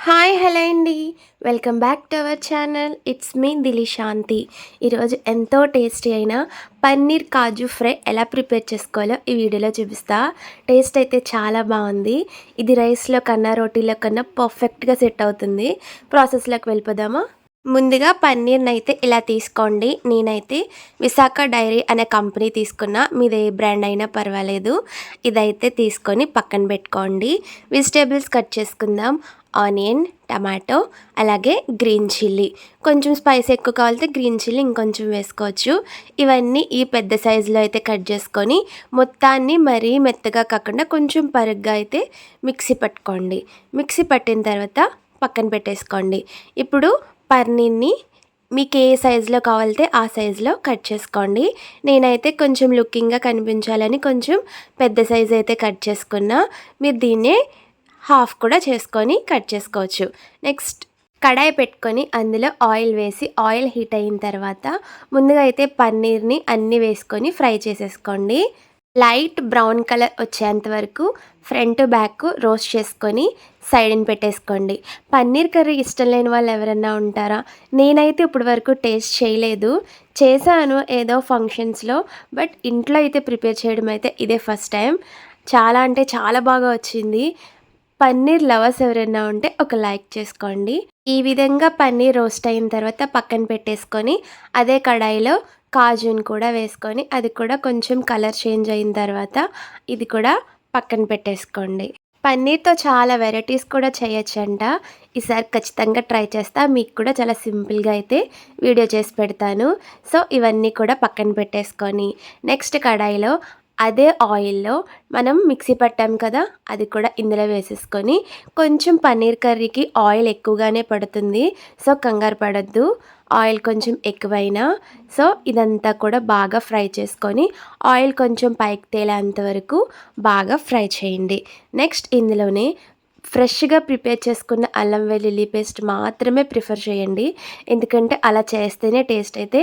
Hi hello అండి. Welcome back to our channel. It's me Dilishanti. ఈరోజు ఎంతో టేస్టీ అయిన పన్నీర్ కాజు ఫ్రై ఎలా ప్రిపేర్ చేసుకోవాలో ఈ వీడియోలో చూపిస్తా. టేస్ట్ అయితే చాలా బాగుంది. ఇది రైస్లో కన్నా రోటీలో కన్నా పర్ఫెక్ట్గా సెట్ అవుతుంది. ప్రాసెస్లోకి వెళ్ళిపోదామా. ముందుగా పన్నీర్ని అయితే ఇలా తీసుకోండి. నేనైతే విశాఖ డైరీ అనే కంపెనీ తీసుకున్నా. మీది ఏ బ్రాండ్ అయినా పర్వాలేదు. ఇదైతే తీసుకొని పక్కన పెట్టుకోండి. వెజిటేబుల్స్ కట్ చేసుకుందాం. ఆనియన్, టమాటో, అలాగే గ్రీన్ చిల్లీ. కొంచెం స్పైస్ ఎక్కువ కావాలంటే గ్రీన్ చిల్లీ ఇంకొంచెం వేసుకోవచ్చు. ఇవన్నీ ఈ పెద్ద సైజులో అయితే కట్ చేసుకొని మొత్తాన్ని మరీ మెత్తగా కాకుండా కొంచెం పరుగ్గా అయితే మిక్సీ పట్టుకోండి. మిక్సీ పట్టిన తర్వాత పక్కన పెట్టేసుకోండి. ఇప్పుడు పన్నీర్ని మీకు ఏ సైజులో కావాలితే ఆ సైజులో కట్ చేసుకోండి. నేనైతే కొంచెం లుకింగ్గా కనిపించాలని కొంచెం పెద్ద సైజు అయితే కట్ చేసుకున్నా. మీరు దీన్నే హాఫ్ కూడా చేసుకొని కట్ చేసుకోవచ్చు. నెక్స్ట్ కడాయి పెట్టుకొని అందులో ఆయిల్ వేసి ఆయిల్ హీట్ అయిన తర్వాత ముందుగా అయితే పన్నీర్ని అన్నీ వేసుకొని ఫ్రై చేసేసుకోండి. లైట్ బ్రౌన్ కలర్ వచ్చేంత వరకు ఫ్రంట్ బ్యాక్ రోస్ట్ చేసుకొని సైడ్ని పెట్టేసుకోండి. పన్నీర్ కర్రీ ఇష్టం లేని వాళ్ళు ఎవరన్నా ఉంటారా? నేనైతే ఇప్పటి వరకు టేస్ట్ చేయలేదు. చేశాను ఏదో ఫంక్షన్స్లో, బట్ ఇంట్లో అయితే ప్రిపేర్ చేయడం అయితే ఇదే ఫస్ట్ టైం. చాలా అంటే చాలా బాగా వచ్చింది. పన్నీర్ లవర్స్ ఎవరైనా ఉంటే ఒక లైక్ చేసుకోండి. ఈ విధంగా పన్నీర్ రోస్ట్ అయిన తర్వాత పక్కన పెట్టేసుకొని అదే కడాయిలో కాజుని కూడా వేసుకొని అది కూడా కొంచెం కలర్ చేంజ్ అయిన తర్వాత ఇది కూడా పక్కన పెట్టేసుకోండి. పన్నీర్తో చాలా వెరైటీస్ కూడా చేయొచ్చంట. ఈసారి ఖచ్చితంగా ట్రై చేస్తా. మీకు కూడా చాలా సింపుల్గా అయితే వీడియో చేసి పెడతాను. సో ఇవన్నీ కూడా పక్కన పెట్టేసుకొని నెక్స్ట్ కడాయిలో అదే ఆయిల్లో మనం మిక్సీ పట్టాం కదా, అది కూడా ఇందులో వేసేసుకొని కొంచెం పన్నీర్ కర్రీకి ఆయిల్ ఎక్కువగానే పడుతుంది. సో కంగారు పడద్దు, ఆయిల్ కొంచెం ఎక్కువైనా. సో ఇదంతా కూడా బాగా ఫ్రై చేసుకొని ఆయిల్ కొంచెం పైకి తేలేంత వరకు బాగా ఫ్రై చేయండి. నెక్స్ట్ ఇందులోనే ఫ్రెష్గా ప్రిపేర్ చేసుకున్న అల్లం వెల్లుల్లి పేస్ట్ మాత్రమే ప్రిఫర్ చేయండి. ఎందుకంటే అలా చేస్తేనే టేస్ట్ అయితే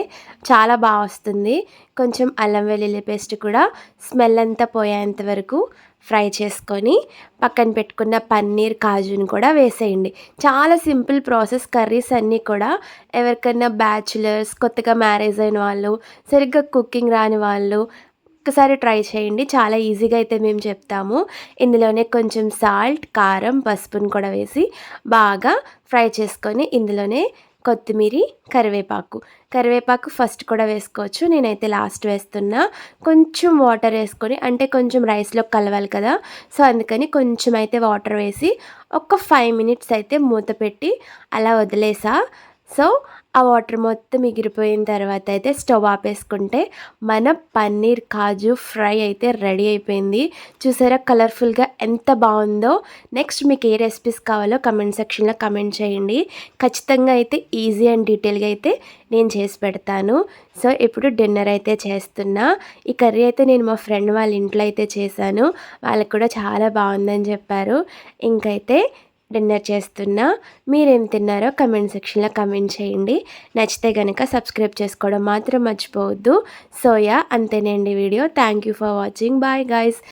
చాలా బాగా వస్తుంది. కొంచెం అల్లం వెల్లుల్లి పేస్ట్ కూడా స్మెల్ అంతా పోయేంత వరకు ఫ్రై చేసుకొని పక్కన పెట్టుకున్న పన్నీర్ కాజుని కూడా వేసేయండి. చాలా సింపుల్ ప్రాసెస్. కర్రీస్ అన్నీ కూడా ఎవరికైనా బ్యాచులర్స్, కొత్తగా మ్యారేజ్ అయిన వాళ్ళు, సరిగ్గా కుకింగ్ రాని వాళ్ళు ఒక్కసారి ట్రై చేయండి. చాలా ఈజీగా అయితే మేము చెప్తాము. ఇందులోనే కొంచెం సాల్ట్, కారం, పసుపుని కూడా వేసి బాగా ఫ్రై చేసుకొని ఇందులోనే కొత్తిమీర, కరివేపాకు ఫస్ట్ కూడా వేసుకోవచ్చు. నేనైతే లాస్ట్ వేస్తున్నా. కొంచెం వాటర్ వేసుకొని, అంటే కొంచెం రైస్లో కలవాలి కదా, సో అందుకని కొంచెం అయితే వాటర్ వేసి ఒక 5 మినిట్స్ అయితే మూత పెట్టి అలా వదిలేసా. సో ఆ వాటర్ మొత్తం ఎగిరిపోయిన తర్వాత అయితే స్టవ్ ఆపేసుకుంటే మన పన్నీర్ కాజు ఫ్రై అయితే రెడీ అయిపోయింది. చూసారా కలర్ఫుల్గా ఎంత బాగుందో. నెక్స్ట్ మీకు ఏ రెసిపీస్ కావాలో కమెంట్ సెక్షన్లో కమెంట్ చేయండి. ఖచ్చితంగా అయితే ఈజీ అండ్ డీటెయిల్గా అయితే నేను చేసి పెడతాను. సో ఇప్పుడు డిన్నర్ అయితే చేస్తున్నా. ఈ కర్రీ అయితే నేను మా ఫ్రెండ్ వాళ్ళ ఇంట్లో అయితే చేశాను. వాళ్ళకి కూడా చాలా బాగుందని చెప్పారు. ఇంకైతే డిన్నర్ చేస్తున్నా. మీరేం తిన్నారో కమెంట్ సెక్షన్లో కమెంట్ చేయండి. నచ్చితే కనుక సబ్స్క్రైబ్ చేసుకోవడం మాత్రం మర్చిపోవద్దు. సో యా అంతేనండి video. Thank you for watching. Bye guys.